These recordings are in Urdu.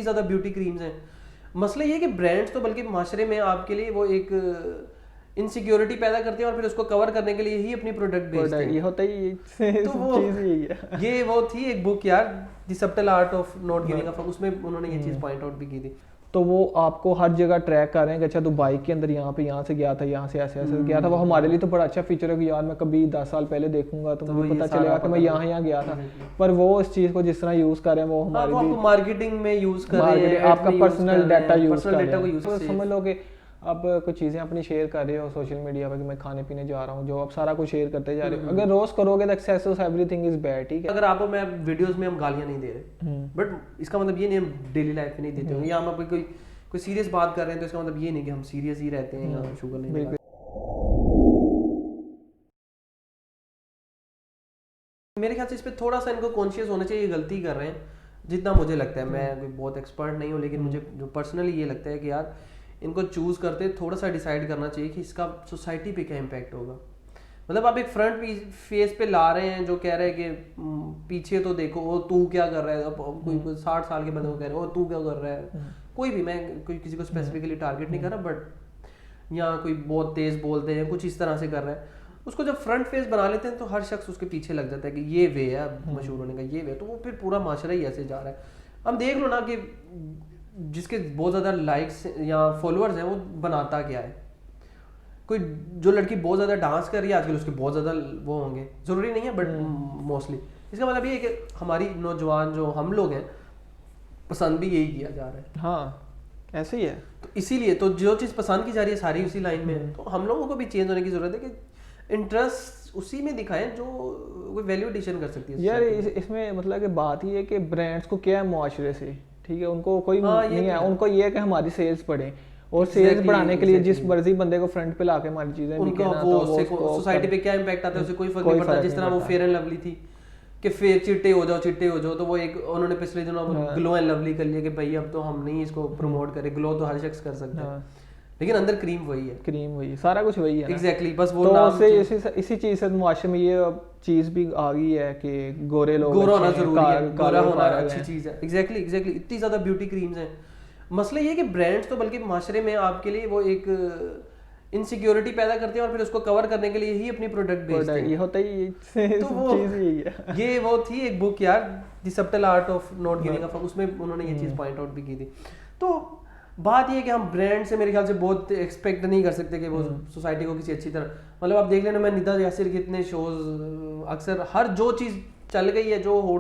اتنی زیادہ بیوٹی کریمز ہیں. مسئلہ یہ کہ برانڈس تو بلکہ معاشرے میں آپ کے لیے وہ ایک انسیکیورٹی پیدا کرتے ہیں اور پھر اس کو کور کرنے کے لیے ہی اپنی پروڈکٹ بیچتے ہیں. یہ ہوتا ہی تو وہ یہ وہ تھی ایک بک یار the subtle art of not giving a fuck, اس میں انہوں نے یہ چیز پوائنٹ آؤٹ بھی کی تھی. تو وہ آپ کو ہر جگہ ٹریک کر رہے ہیں کہ اچھا تو بائک کے اندر یہاں پہ یہاں سے گیا تھا, یہاں سے ایسے ایسے گیا تھا. وہ ہمارے لیے تو بڑا اچھا فیچر ہے کہ یار میں کبھی 10 سال پہلے دیکھوں گا تو مجھے پتہ چلے گا کہ میں یہاں گیا تھا. پر وہ اس چیز کو جس طرح یوز کر رہے ہیں وہ ہمارے لیے مارکیٹنگ میں یوز کر رہے ہیں, آپ کا پرسنل ڈیٹا یوز کر رہے ہیں. ہیں. سمجھ لو کہ آپ کچھ چیزیں اپنی شیئر کر رہے ہو سوشل میڈیا پہ کہ میں کھانے پینے جا رہا ہوں, جو آپ سارا کچھ شیئر کرتے جا رہے ہو. اگر روز کرو گے تو access of every thing is bad. ٹھیک ہے, اگر آپ کو میں ویڈیوز میں ہم گالیاں نہیں دے رہے, بٹ اس کا مطلب یہ نہیں ہم ڈیلی لائف میں نہیں دیتے ہوں, یا ہم کوئی سیریس بات کر رہے ہیں تو اس کا مطلب یہ نہیں کہ ہم سیریس ہی رہتے ہیں یا شوگر نہیں لگاتے. میرے خیال سے اس پہ تھوڑا سا ان کو کانشیس ہونا چاہیے. یہ غلطی کر رہے ہیں جتنا مجھے لگتا ہے. میں کوئی بہت ایکسپرٹ نہیں ہوں, لیکن مجھے جو پرسنلی یہ لگتا ہے کہ یار ان کو چوز کرتے تھوڑا سا ڈیسائیڈ کرنا چاہیے کہ اس کا سوسائٹی پہ کیا امپیکٹ ہوگا. مطلب آپ ایک فرنٹ فیس پہ لا رہے ہیں جو کہہ رہے ہیں کہ پیچھے تو دیکھو وہ تو کیا کر رہا ہے. اب کوئی 60 سال کے بندے کو کہہ رہے ہیں وہ تو کیا کر رہا ہے. کوئی بھی, میں کوئی کسی کو اسپیسیفکلی ٹارگیٹ نہیں کر رہا, بٹ یا کوئی بہت تیز بولتے ہیں کچھ اس طرح سے کر رہا ہے, اس کو جب فرنٹ فیس بنا لیتے ہیں تو ہر شخص اس کے پیچھے لگ جاتا ہے کہ یہ وے ہے مشہور ہونے کا, یہ وے. تو وہ پھر پورا معاشرہ ہی ایسے جا رہا ہے. ہم دیکھ لو نا کہ جس کے بہت زیادہ لائکس یا فالوورز ہیں وہ بناتا کیا ہے. کوئی جو لڑکی بہت زیادہ ڈانس کر رہی ہے آج کل اس کے بہت زیادہ وہ ہوں گے, ضروری نہیں ہے بٹ موسٹلی. اس کا مطلب یہ ہے کہ ہماری نوجوان جو ہم لوگ ہیں پسند بھی یہی کیا جا رہا ہے. ہاں ایسے ہی ہے. تو اسی لیے تو جو چیز پسند کی جا رہی ہے ساری اسی لائن میں ہے. تو ہم لوگوں کو بھی چینج ہونے کی ضرورت ہے کہ انٹرسٹ اسی میں دکھائیں جو کوئی ویلیو ایڈیشن کر سکتی ہے یار. اس میں مطلب کہ بات یہ ہے کہ برانڈس کو کیا ہے معاشرے سے, ٹھیک ہے, ان کو کوئی نہیں ہے, ان کو یہ ہے کہ ہماری سیلز بڑھیں, اور سیلز بڑھانے کے لیے جس مرضی بندے کو فرنٹ پہ لا کے ہماری چیزیں سوسائٹی پہ کیا امپیکٹ آتا ہے اسے کوئی فرق نہیں پڑتا. جس طرح وہ فیئر اینڈ لولی تھی کہ چٹے ہو جاؤ, تو وہ ایک انہوں نے پچھلے دنوں گلو اینڈ لولی کر لیا کہ بھائی اب تو ہم نہیں اس کو پروموٹ کریں. گلو تو ہر شخص کر سکتا ہے لیکن اندر کریم وہی ہے, سارا کچھ وہی ہے. ایگزیکٹلی, بس وہ نام اسی چیز سے معاشرے میں یہ چیز بھی آ گئی ہے کہ گورے لوگ گورا ہونا ضروری ہے, گورا ہونا اچھی چیز ہے. ایگزیکٹلی اتنی زیادہ بیوٹی کریمز ہیں. مسئلہ یہ کہ برانڈس تو بلکہ معاشرے میں آپ کے لیے وہ ایک انسیکیورٹی پیدا کرتے ہیں اور پھر اس کو کور کرنے کے لیے ہی اپنی پروڈکٹ بیچتے ہیں. یہ ہوتا ہی تو وہ یہ وہ تھی ایک بک یار the subtle art of not giving a fuck, اس میں انہوں نے یہ چیز پوائنٹ آؤٹ بھی کی تھی. تو بات یہ ہے کہ ہم برانڈ سے میرے خیال سے بہت ایکسپیکٹ نہیں کر سکتے کہ وہ سوسائٹی کو کسی اچھی طرح, مطلب آپ دیکھ لینا میں ندا یاسر کے اتنے شوز اکثر ہر جو چیز چل گئی ہے جو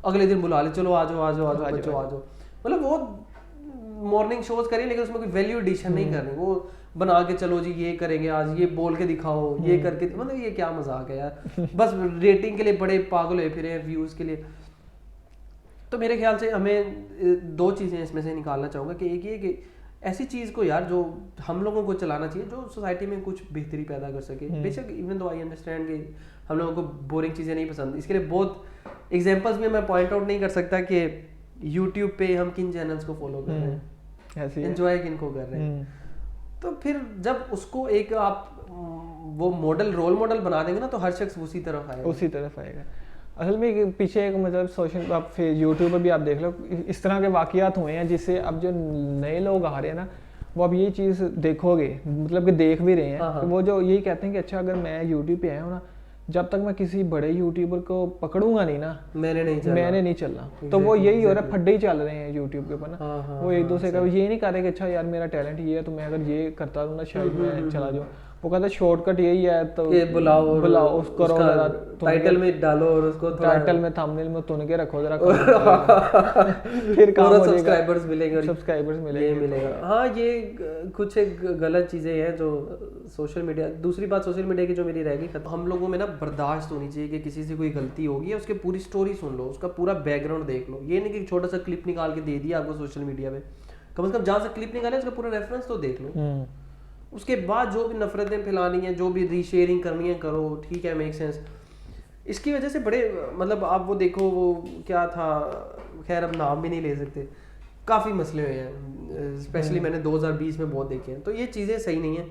اگلے دن بلا لے, چلو آ جاؤ بچوں آ جاؤ. مطلب وہ مارننگ شوز کریں لیکن اس میں کوئی ویلیو ایڈیشن نہیں کرنی. وہ بنا کے چلو جی یہ کریں گے آج, یہ بول کے دکھاؤ, یہ کر کے, مطلب یہ کیا مذاق ہے یار. بس ریٹنگ کے لیے بڑے پاگل ہوئے پھرے ہیں, ویوز کے لیے. تو میرے خیال سے ہمیں 2 چیزیں اس میں سے نکالنا چاہوں گا کہ ایک یہ کہ ایسی چیز کو یار جو ہم لوگوں کو چلانا چاہیے جو سوسائٹی میں کچھ بہتری پیدا کر سکے. بے شک ایون دو آئی انڈرسٹینڈ کہ ہم لوگوں کو بورنگ چیزیں نہیں پسند, اس کے لیے بہت ایگزامپلس میں پوائنٹ آؤٹ نہیں کر سکتا کہ یوٹیوب پہ ہم کن چینلس کو فالو کر رہے ہیں, انجوائے کن کو کر رہے ہیں. تو پھر جب اس کو ایک آپ وہ رول ماڈل بنا دیں گے نا تو ہر شخص اسی طرف آئے گا. اصل میں پیچھے ایک مطلب سوشل آپ یوٹیوب پہ بھی آپ دیکھ لو اس طرح کے واقعات ہوئے ہیں جس سے اب جو نئے لوگ آ رہے ہیں نا وہ اب یہی چیز دیکھو گے, مطلب کہ دیکھ بھی رہے ہیں, وہ جو یہی کہتے ہیں کہ اچھا اگر میں یوٹیوب پہ آیا ہوں نا, جب تک میں کسی بڑے یوٹیوبر کو پکڑوں گا نہیں نا میں نے نہیں چلنا. تو وہ یہی ہو رہا ہے, پھڈے ہی چل رہے ہیں یوٹیوب کے اوپر نا. وہ ایک دوسرے کا یہ نہیں کر رہے کہ اچھا یار میرا ٹیلنٹ یہ ہے تو میں اگر یہ کرتا ہوں نا شاید میں چلا جاؤں. وہ کہتا ہے شارٹ کٹ یہی ہے تو بلاؤ اس کرو, ٹائٹل میں ڈالو اور اس کو ٹائٹل میں تھمبنیل میں تن کے رکھو ذرا, پھر سبسکرائبرز ملیں گے. ہاں یہ کچھ ایک غلط چیزیں ہیں جو سوشل میڈیا. دوسری بات سوشل میڈیا کی جو میری رہ گئی, ہم لوگوں میں نا برداشت ہونی چاہیے کہ کسی سے کوئی غلطی ہوگی ہے اس کی پوری اسٹوری سن لو, اس کا پورا بیک گراؤنڈ دیکھ لو. یہ نہیں کہ چھوٹا سا کلپ نکال کے دے دیا آپ کو سوشل میڈیا پہ, کم از کم جہاں سے کلپ نکالے اس کا پورا ریفرنس تو دیکھ لو. اس کے بعد جو بھی نفرتیں پھیلانی ہیں, جو بھی ری شیئرنگ کرنی ہے کرو, ٹھیک ہے, میک سینس. اس کی وجہ سے بڑے مطلب آپ وہ دیکھو وہ کیا تھا, خیر اب نام بھی نہیں لے سکتے, کافی مسئلے ہوئے ہیں اسپیشلی میں نے 2020 میں بہت دیکھے ہیں. تو یہ چیزیں صحیح نہیں ہیں.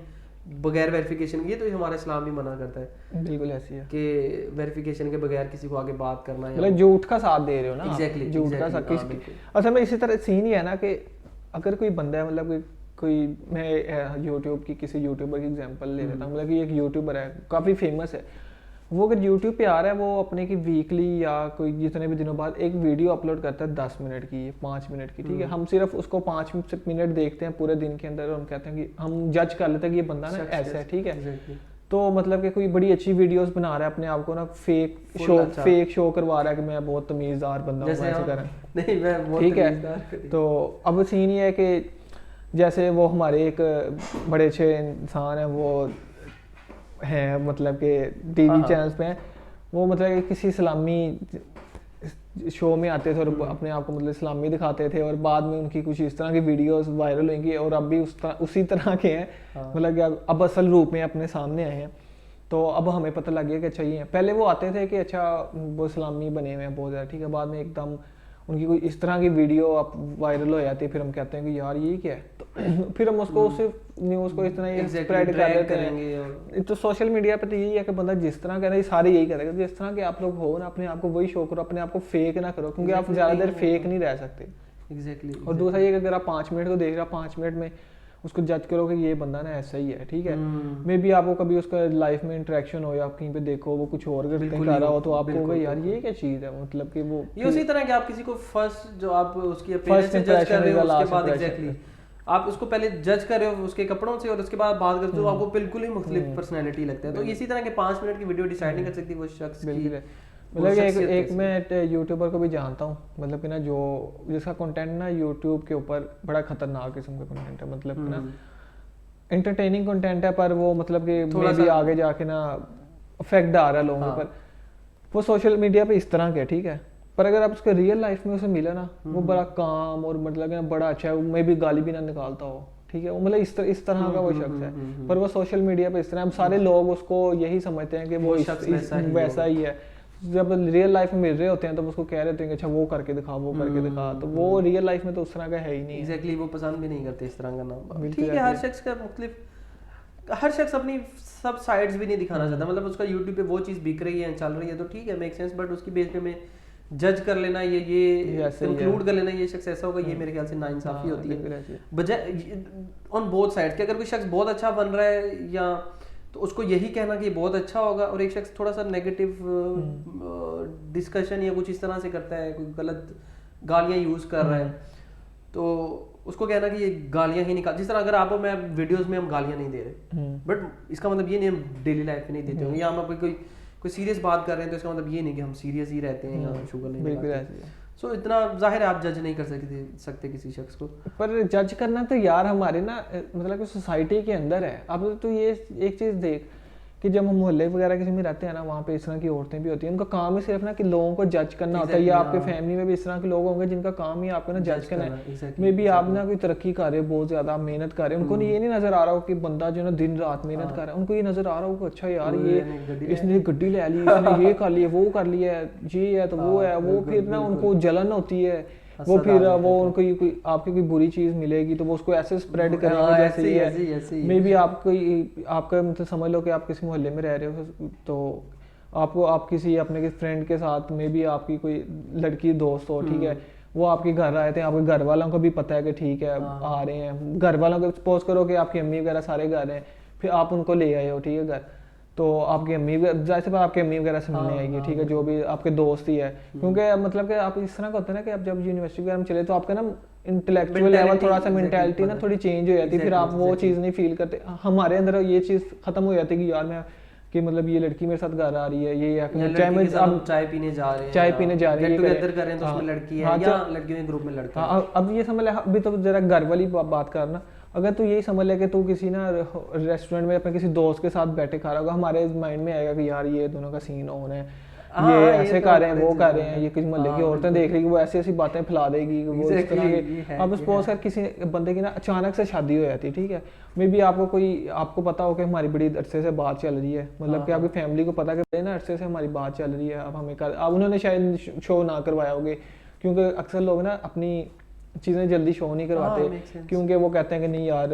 بغیر ویریفیکیشن کی, تو ہمارا اسلام بھی منع کرتا ہے بالکل ایسی ہے کہ ویریفیکیشن کے بغیر کسی کو آگے بات کرنا ہے, مطلب جھوٹ کا ساتھ دے رہے ہو نا, ایگزیکٹلی جھوٹ کا ساتھ. اصل میں اسی طرح سین ہی ہے نا کہ اگر کوئی بندہ ہے, مطلب کوئی, میں یوٹیوب کی کسی یوٹیوبر کی ایگزامپل لے لیتا ہوں, مطلب کہ ایک یوٹیوبر ہے کافی فیمس ہے, وہ اگر یوٹیوب پہ آ رہا ہے, وہ اپنے کی ویکلی یا کوئی جتنے بھی دنوں بعد ایک ویڈیو اپلوڈ کرتا ہے 10 منٹ کی 5 منٹ کی, ٹھیک ہے, ہم صرف اس کو 5 منٹ دیکھتے ہیں پورے دن کے اندر, اور ہم کہتے ہیں کہ ہم جج کر لیتے ہیں کہ یہ بندہ نا ایسا ہے, ٹھیک ہے. تو مطلب کہ کوئی بڑی اچھی ویڈیوز بنا رہا ہے, اپنے آپ کو نا فیک شو کروا رہا ہے کہ میں بہت تمیزدار بندہ ہوں, ایسے کر رہا ہوں, ٹھیک ہے. تو اب سین یہ ہے کہ جیسے وہ ہمارے ایک بڑے اچھے انسان ہیں, وہ ہیں مطلب کہ ٹی وی چینلز پہ ہیں, وہ مطلب کہ کسی اسلامی شو میں آتے تھے اور اپنے آپ کو مطلب اسلامی دکھاتے تھے, اور بعد میں ان کی کچھ اس طرح کی ویڈیوز وائرل ہوئیں گی, اور اب بھی اسی طرح کے ہیں, مطلب کہ اب اصل روپ میں اپنے سامنے آئے ہیں. تو اب ہمیں پتہ لگ گیا کہ اچھا یہ ہیں. پہلے وہ آتے تھے کہ اچھا وہ اسلامی بنے ہوئے ہیں بہت زیادہ, ٹھیک ہے, بعد میں ایک دم ان کی کوئی اس طرح کی ویڈیو وائرل ہو جاتی ہے, پھر ہم کہتے ہیں کہ یار یہ کیا ہے, تو پھر ہم اس کو صرف نیوز کو اس طرح اسپریڈ کر دیتے ہیں. تو سوشل میڈیا پہ تو یہی ہے کہ بندہ جس طرح کہہ رہا ہے, سارے یہی کہہ رہے ہیں جس طرح کہ آپ لوگ ہو نا, اپنے آپ کو وہی شو کرو, اپنے آپ کو فیک نہ کرو, کیونکہ آپ زیادہ دیر فیک نہیں رہ سکتے. اور دوسرا یہ کہ اگر آپ 5 منٹ کو دیکھ رہے ہیں, 5 منٹ میں اس کو جج کرو کہ یہ بندہ نا ایسا ہی ہے, ٹھیک ہے, مے بی آپ کو کبھی اس کا لائف میں انٹریکشن ہو یا آپ کہیں پہ دیکھو وہ کچھ اور کر رہا ہو, تو آپ کو ہوگا یار یہ کیا چیز ہے, مطلب کہ وہ یہ اسی طرح کہ آپ کسی کو فرسٹ جو آپ اس کی اپیئرنس سے جج کر رہے ہو, اس کے بعد ایگزیکٹلی آپ اس کو پہلے جج کر رہے ہو اس کے کپڑوں سے, اور اس کے بعد بات کرتے ہو آپ کو بالکل ہی مختلف پرسنالٹی لگتا ہے. تو اسی طرح کے 5 منٹ کی ویڈیو ڈیسائیڈ نہیں کر سکتی وہ شخص کی. مطلب ایک میں یوٹیوبر کو بھی جانتا ہوں, مطلب کہ نا جو جس کا کنٹینٹ نا یوٹیوب کے اوپر بڑا خطرناک قسم کا کنٹینٹ ہے, مطلب کہ نا انٹرٹیننگ کنٹینٹ ہے, پر وہ مطلب کہ میں بھی آگے جا کے نا افیکٹ ڈال رہا ہے لوگوں پر. وہ سوشل میڈیا پہ اس طرح کے, ٹھیک ہے, پر اگر آپ اس کو ریئل لائف میں اسے ملا نا, وہ بڑا کام اور مطلب کہ بڑا اچھا ہے, میں بھی گالی بھی نہ نکالتا ہو, ٹھیک ہے, وہ مطلب اس طرح کا وہ شخص ہے. پر وہ سوشل میڈیا پہ اس طرح, اب سارے لوگ اس کو یہی سمجھتے ہیں کہ وہ ویسا ہی ہے. جب ریئل لائف میں مل رہے ہوتے ہیں تو اس کو کہہ رہے ہوتے ہیں کہ اچھا وہ کر کے دکھا, وہ کر کے دکھا, تو وہ ریئل لائف میں تو اس طرح کا ہے ہی نہیں. ایگزیکٹلی وہ پسند بھی نہیں کرتے اس طرح کا نام. ٹھیک ہے, ہر شخص کا مختلف, ہر شخص اپنی سب سائڈز بھی نہیں دکھانا چاہتا, مطلب اس کا یوٹیوب پہ وہ چیز بک رہی ہے, چل رہی ہے, تو ٹھیک ہے, میک سینس, بٹ اس کی بیس پہ میں جج کر لینا, یہ کنکلوڈ کر لینا یہ شخص ایسا ہوگا, یہ میرے خیال سے ناانصافی ہوتی ہے بجائے آن بوتھ سائڈ, کہ اگر کوئی شخص بہت اچھا بن رہا ہے یا تو اس کو یہی کہنا کہ یہ بہت اچھا ہوگا, اور ایک شخص تھوڑا سا نیگیٹو ڈسکشن یا کچھ اس طرح سے کرتا ہے, کوئی غلط گالیاں یوز کر رہا ہے, تو اس کو کہنا کہ یہ گالیاں ہی نکال, جس طرح اگر آپ میں ویڈیوز میں ہم گالیاں نہیں دے رہے, بٹ اس کا مطلب یہ نہیں ہم ڈیلی لائف میں نہیں دیتے ہوں, یا ہم کوئی سیریس بات کر رہے ہیں تو اس کا مطلب یہ نہیں کہ ہم سیریس ہی رہتے ہیں یا شوگر نہیں. سو اتنا ظاہر ہے آپ جج نہیں کر سکتے کسی شخص کو, پر جج کرنا تو یار ہمارے نا مطلب کہ سوسائٹی کے اندر ہے. اب تو یہ ایک چیز دیکھ کہ جب ہم محلے وغیرہ کسی میں رہتے ہیں نا, وہاں پہ اس طرح کی عورتیں بھی ہوتی ہیں, ان کا کام ہی صرف نا کہ لوگوں کو جج کرنا ہوتا ہے, یا آپ کے فیملی میں بھی اس طرح کے لوگ ہوں گے جن کا کام ہی آپ کو نا جج کرنا ہے. میں بھی آپ نا کوئی ترقی کر رہے بہت زیادہ محنت کر رہے ہیں, ان کو یہ نہیں نظر آ رہا ہو کہ بندہ جو ہے نا دن رات محنت کر رہا ہے, ان کو یہ نظر آ رہا ہو کہ اچھا یار یہ اس نے گڈی لے لی, اس نے یہ کر لیا, وہ کر لیا, یہ ہے تو وہ ہے, وہ پھر نا ان کو جلن ہوتی ہے, وہ پھر وہ ان کو آپ کی کوئی بری چیز ملے گی تو وہ اس کو ایسے اسپریڈ کریں گے جیسے یہ ہے. میں بھی آپ کا مطلب سمجھ لو کہ آپ کسی محلے میں رہ رہے ہو, تو آپ کسی اپنے فرینڈ کے ساتھ میں بھی آپ کی کوئی لڑکی دوست ہو, ٹھیک ہے, وہ آپ کے گھر آئے تھے, آپ کے گھر والوں کو بھی پتہ ہے کہ ٹھیک ہے آ رہے ہیں, گھر والوں کو سپوز کرو کہ آپ کی امی وغیرہ سارے گھر ہیں, پھر آپ ان کو لے آئے ہو, ٹھیک ہے, گھر, تو آپ کی امی ظاہر سی بات آپ کی امی وغیرہ سے ملنے آئے گی, ٹھیک ہے, جو بھی آپ کے دوست ہی ہے, کیونکہ مطلب کہ آپ اس طرح کا ہوتا ہے نا کہ آپ جب یونیورسٹی وغیرہ میں چلے تو آپ کا نا انٹلیکچوئل لیول تھوڑا سا مینٹیلٹی نا تھوڑی چینج ہو جاتی ہے, پھر آپ وہ چیز نہیں فیل کرتے. ہمارے اندر یہ چیز ختم ہو جاتی ہے کہ یار میں کہ مطلب یہ لڑکی میرے ساتھ گھر آ رہی ہے, یہ چائے پینے جا رہے ہیں, تو اس میں لڑکی ہے یا لڑکیوں کے گروپ میں لڑکا ہے. اب یہ سمجھ لے, ابھی تو ذرا گھر والی بات کرنا, اگر تو یہی سمجھ لے کہ تو کسی نا ریسٹورینٹ میں اپنے کسی دوست کے ساتھ بیٹھے کھا رہا ہوگا, ہمارے مائنڈ میں آئے گا کہ یار یہ دونوں کا سین آن ہے, یہ ایسے کر رہے ہیں, وہ کر رہے ہیں, یہ کسی محلے کی عورتیں دیکھ رہی, وہ ایسی ایسی باتیں پھیلا دے گی, وہ اس طرح کے. اب سپوز کر کسی بندے کی نا اچانک سے شادی ہو جاتی ہے, ٹھیک ہے, میں بھی آپ کو پتا ہو کہ ہماری بڑی عرصے سے بات چل رہی ہے, مطلب کہ آپ کی فیملی کو پتا کہ نا عرصے سے ہماری بات چل رہی ہے, اب ہمیں اب انہوں نے شاید شو نہ کروایا ہوگے, کیونکہ اکثر لوگ نا اپنی چیزیں جلدی شو نہیں کرواتے کیونکہ وہ کہتے ہیں کہ نہیں یار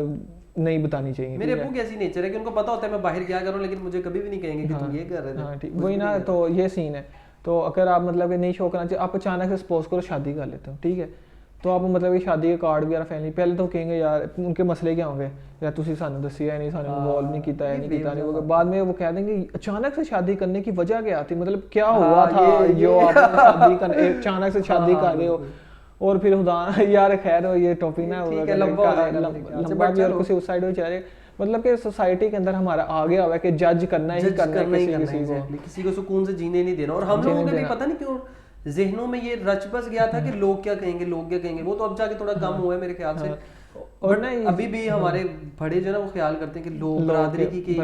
نہیں بتانی چاہیے. میرے ابو کی ایسی نیچر ہے کہ ان کو پتا ہوتا ہے میں باہر کیا کروں, لیکن مجھے کبھی بھی نہیں کہیں گے کہ تم یہ کر رہے تھے. ہاں ٹھیک, وہی نا, تو یہ سین ہے. تو اگر آپ مطلب کہ نہیں شو کرنا چاہیے, آپ اچانک سے سپوز کرو شادی کر لیتے ہو, ٹھیک ہے, تو آپ مطلب کہ شادی کے کارڈ وغیرہ فیملی پہلے تو کہیں گے یار ان کے مسئلے کیا ہوں گے, یار تسی سانو دسیا نہیں, سانو انوالو نہیں کیتا ہے, نہیں کیتا نہیں. بعد میں وہ کہہ دیں گے اچانک سے شادی کرنے کی وجہ کیا تھی, مطلب کیا ہوا تھا جو آپ نے شادی کرنے اچانک سے شادی کر رہے ہو. اور پھر خدا یار خیر ہو, یہ ٹاپک نا لمبا بھی اور کسی اس سائڈ میں چلا جائے. مطلب کہ سوسائٹی کے اندر ہمارا آ گیا ہوا ہے کہ جج کرنا ہی کرنا ہے, کسی کو سکون سے جینے نہیں دینا. اور ہم لوگوں کو بھی پتہ نہیں کیوں ذہنوں میں یہ رچ بس گیا تھا کہ لوگ کیا کہیں گے, لوگ کیا کہیں گے. وہ تو اب جا کے تھوڑا کم ہوا ہے میرے خیال سے. اور ابھی بھی ہمارے بڑے جو ہے نا وہ خیال کرتے ہیں کہ لوگ برادری کی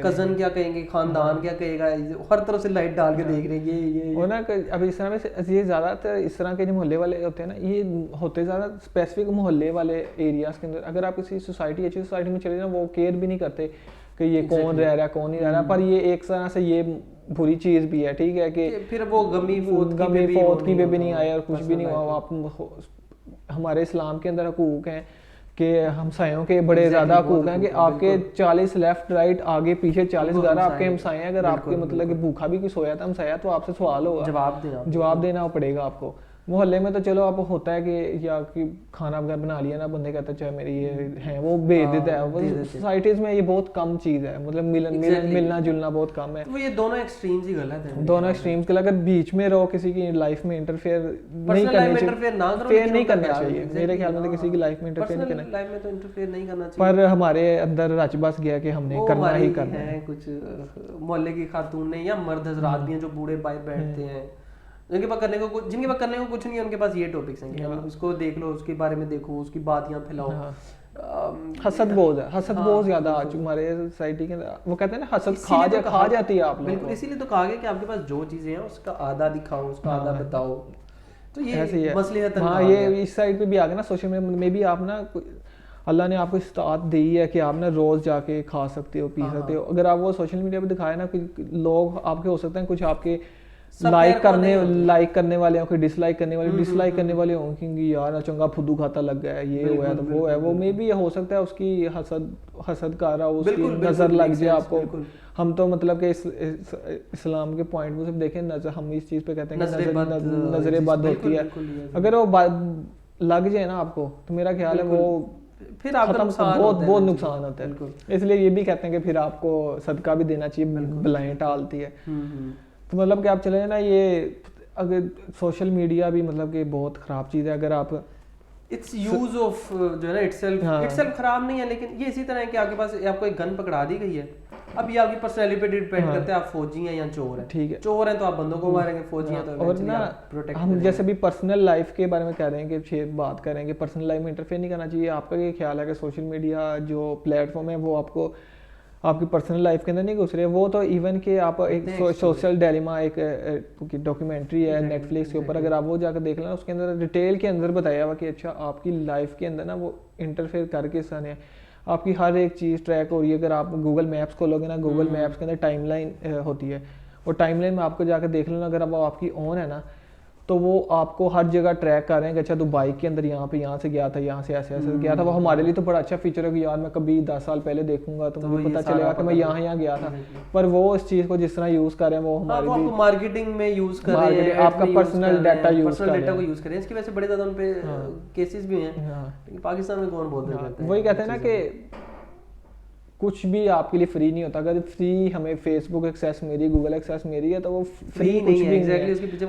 کزن کیا کہیں گے, خاندان کیا کہے گا, ہر طرف سے لائٹ ڈال کے دیکھ رہے ہیں یہ اور نا. ابھی اس طرح میں یہ زیادہ تر اس طرح کے جو محلے والے ہوتے ہیں نا, یہ ہوتے زیادہ اسپیسیفک محلے والے ایریاز کے اندر. اگر آپ کسی سوسائٹی اچھی سوسائٹی میں چلے جائیں, وہ کیئر بھی نہیں کرتے کہ یہ کون رہ رہا ہے کون نہیں رہ رہا, پر یہ ایک طرح سے یہ بری چیز بھی ہے, ٹھیک ہے, کہ پھر وہ غمی فوت کی بھی نہیں آیا اور کچھ بھی نہیں ہوا. آپ ہمارے اسلام کے اندر حقوق ہیں کہ ہمسایوں کے بڑے زیادہ حقوق ہیں کہ آپ کے 40 لیفٹ رائٹ آگے پیچھے 40 گھر آپ کے ہمسائے ہیں. اگر آپ کے مطلب کہ بھوکا بھی کوئی سویا تھا ہمسایا تو آپ سے سوال ہوگا, جواب دینا پڑے گا آپ کو. محلے میں تو چلو اب ہوتا ہے کہ یا کہ کھانا وغیرہ بنا لیا نا, بندے کہتا ہے چاہے میری یہ ہے وہ بھیج دیتا ہے. سوسائٹیز میں یہ بہت کم چیز ہے, مطلب ملنا جلنا بہت کم ہے. یہ دونوں ایکسٹریمز ہی غلط ہیں, دونوں ایکسٹریمز کے. اگر بیچ میں رہو کسی کی لائف میں انٹرفیئر نہیں کرنا چاہیے میرے خیال میں, کسی کی لائف میں انٹرفیئر نہیں کرنا چاہیے. پر ہمارے اندر رچ بس گیا کہ ہم نے کرنا ہی کرنا ہے. کچھ محلے کی خاتون نے یا مرد حضرات بھی ہیں جو بوڑھے باہر بیٹھتے ہیں, جن کے پاس کرنے کو کچھ نہیں ہے, ان کے پاس یہ ٹاپکس ہیں کہ اس کو دیکھ لو, اس کے بارے میں دیکھو, اس کی باتیاں پھیلاؤ. حسد بہت ہے, حسد بہت زیادہ آج ہمارے سوسائٹی کے اندر. وہ کہتے ہیں نا حسد کھا جاتی ہے آپ لوگوں کو. بالکل, اسی لیے تو کہا گیا کہ آپ کے پاس جو چیزیں ہیں اس کا آدھا دکھاؤ, اس کا آدھا بتاؤ. تو یہ مصلحت, ہاں یہ اس سائڈ پہ بھی آ گیا نا سوشل میڈیا میں بھی. آپ نا اللہ نے آپ کو استطاعت دی ہے کہ آپ نا روز جا کے کھا سکتے ہو, پی سکتے ہو. اگر آپ وہ سوشل میڈیا پہ دکھائے نا, لوگ آپ کے ہو سکتے ہیں کچھ آپ کے لائک کرنے والے ہوں, ڈس لائک کرنے والے ہوں کہ یار چنگا پھدو کھاتا لگ گیا ہے, یہ ہوا ہے تو وہ ہے. وہ میں بھی ہو سکتا ہے اس کی حسد کر رہا ہو, اس کی نظر لگ جائے آپ کو. ہم تو مطلب کہ اسلام کے پوائنٹ میں سے دیکھیں, ہم اس چیز پہ کہتے ہیں کہ نظر بد ہوتی ہے. اگر وہ لگ جائے نا آپ کو تو میرا خیال ہے وہ پھر آپ کا بہت نقصان ہوتا ہے. اس لیے یہ بھی کہتے ہیں کہ پھر آپ کو صدقہ بھی دینا چاہیے, بلائیں ٹالتی ہے. تو مطلب کہ آپ چلے نا, یہ اگر سوشل میڈیا بھی مطلب کہ بہت خراب چیز ہے. اگر آپ اٹس یوز آف جو ہے نا اٹ سیلف خراب نہیں ہے, لیکن یہ اسی طرح ہے کہ آپ کے پاس آپ کو ایک گن پکڑا دی گئی ہے, اب یہ آپ کی پرسنالٹی پہ ڈیپینڈ کرتا ہے آپ فوجی ہیں یا چور ہیں. ٹھیک ہے, چور ہیں تو آپ بندوں کو ماریں گے, فوجی ہیں تو اور نا ہم جیسے بھی پرسنل لائف کے بارے میں کہہ رہے ہیں کہ بات کر رہے ہیں کہ پرسنل لائف میں انٹرفیئر نہیں کرنا چاہیے. آپ کا یہ خیال ہے کہ سوشل میڈیا جو پلیٹ فارم ہے وہ آپ کو آپ کی پرسنل لائف کے اندر نہیں گھس رہے. وہ تو ایون کہ آپ ایک سوشل ڈیلیما ایک ڈاکیومنٹری ہے نیٹ فلکس کے اوپر, اگر آپ وہ جا کے دیکھ لیں اس کے اندر ڈیٹیل کے اندر بتایا ہوا کہ اچھا آپ کی لائف کے اندر نا وہ انٹرفیئر کر کے سن ہے, آپ کی ہر ایک چیز ٹریک ہو رہی ہے. اگر آپ گوگل میپس کھولو گے نا, گوگل میپس کے اندر ٹائم لائن ہوتی ہے, اور ٹائم لائن میں آپ کو جا کے دیکھ لینا, اگر وہ آپ کی آن ہے نا تو وہ آپ کو ہر جگہ ٹریک کر رہے ہیں کہ اچھا تو بائک کے اندر یہاں پہ یہاں سے گیا تھا, یہاں سے ایسے گیا تھا. وہ ہمارے لیے تو بڑا اچھا فیچر ہے کہ یار میں کبھی 10 سال پہلے دیکھوں گا تو مجھے پتہ چلے گا کہ میں یہاں گیا تھا. پر وہ اس چیز کو جس طرح یوز کر رہے ہیں وہ ہمارے لیے مارکیٹنگ میں یوز کر رہے ہیں, آپ کا پرسنل ڈیٹا یوز کر رہے ہیں. اس کی وجہ سے بڑے زیادہ ان پہ کیسز بھی ہیں. پاکستان میں کون بولتے ہیں, وہی کہتے ہیں نا کہ کچھ بھی آپ کے لیے فری نہیں ہوتا. اگر فری ہمیں فیس بک ایکسیس میری, گوگل ایکسیس میری ہے, تو وہ فری کچھ بھی نہیں,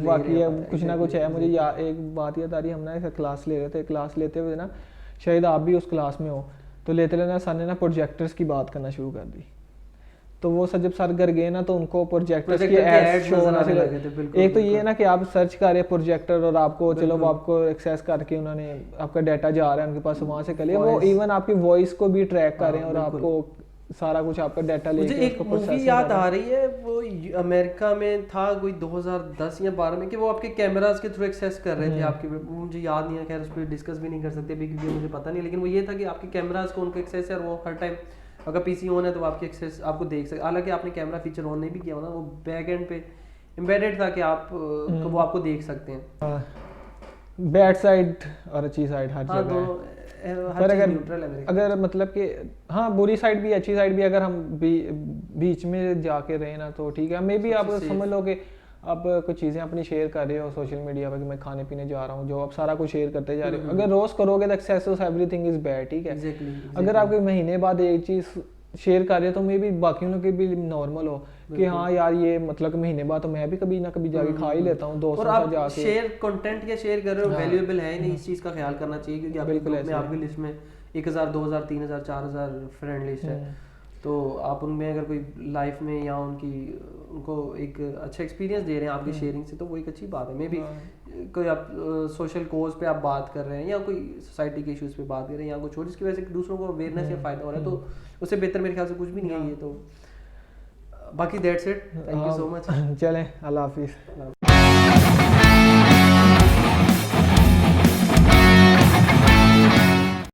باقی ہے کچھ نہ کچھ ہے. مجھے ایک بات یاد آ رہی ہے, ہم نا ایک کلاس لے رہے تھے, کلاس لیتے ہوئے نا شاید آپ بھی اس کلاس میں ہو, تو لیتے لینا سر نے نا پروجیکٹرس کی بات کرنا شروع کر دی. تو وہ سر جب سر گھر گئے نا تو ان کو پروجیکٹرس کی ایڈ شو ہونا سے لگے. ایک تو یہ ہے نا کہ آپ سرچ کر رہے پروجیکٹر اور آپ کو چلو وہ آپ کو ایکسیس کر کے انہوں نے آپ کا ڈیٹا جا رہا ہے ان کے پاس, وہاں سے کر لیا. وہ ایون آپ کی وائس کو بھی ٹریک کر رہے ہیں اور آپ کو سارا کچھ آپ کا ڈیٹا لے کے. مجھے ایک مووی یاد آ رہی ہے, وہ امریکہ میں تھا کوئی 2010 یا 12 میں, کہ وہ آپ کے کیمراز کے تھرو ایکسیس کر رہے تھے آپ کے, مجھے یاد نہیں ہے, خیر اس پہ ڈسکس بھی نہیں کر سکتے ابھی کیونکہ مجھے پتہ نہیں, لیکن وہ یہ تھا کہ آپ کے کیمراز کو ان کو ایکسیس ہے, اور وہ ہر ٹائم اگر پی سی آن ہے تو آپ کی ایکسیس آپ کو دیکھ سکتے. حالانکہ آپ نے کیمرہ فیچر آن نہیں بھی کیا ہونا, وہ بیک اینڈ پہ امبیڈڈ تھا کہ آپ وہ آپ کو دیکھ سکتے ہیں. بیڈ سائڈ اور اچھی سائڈ ہر جگہ ہے. پر اگر مطلب کہ ہاں بری سائڈ بھی اچھی سائڈ بھی اگر ہم بیچ میں جا کے رہے نا تو ٹھیک ہے. میں بھی آپ سمجھ لو کہ آپ کچھ چیزیں اپنی شیئر کر رہے ہو سوشل میڈیا پہ کہ میں کھانے پینے جا رہا ہوں, جو آپ سارا کچھ شیئر کرتے جا رہے ہو, اگر روز کرو گے تو access of every thing is bad, ٹھیک ہے. اگر آپ کے مہینے بعد ایک چیز شیئر کر رہے ہو تو میں بھی باقیوں لوگ کے بھی نارمل ہو کہ ہاں یار یہ مطلب مہینے بعد تو میں بھی کبھی نہ کبھی جا کے کھا ہی لیتا ہوں دوستوں کے ساتھ جا کے. شیئر کنٹینٹ کیا شیئر کر رہے ہو ویلیویبل ہے نہیں, اس چیز کا خیال کرنا چاہیے کیونکہ آپ کی لسٹ میں 1000 2000 3000 4000 فرینڈ لسٹ ہے, تو آپ ان میں اگر کوئی لائف میں یا ان کو ایک اچھا ایکسپیرینس دے رہے ہیں آپ کی شیئرنگ سے تو وہ ایک اچھی بات ہے. میں بھی کوئی آپ سوشل کوز پہ آپ بات کر رہے ہیں یا کوئی سوسائٹی کے ایشوز پہ بات کر رہے ہیں یا کچھ اور جس کی وجہ سے دوسروں کو اویئرنیس یا فائدہ ہو رہا ہے, تو اس سے بہتر میرے خیال سے کچھ بھی نہیں ہے یہ. تو باقی that's it, thank you so much. چلیں اللہ حافظ.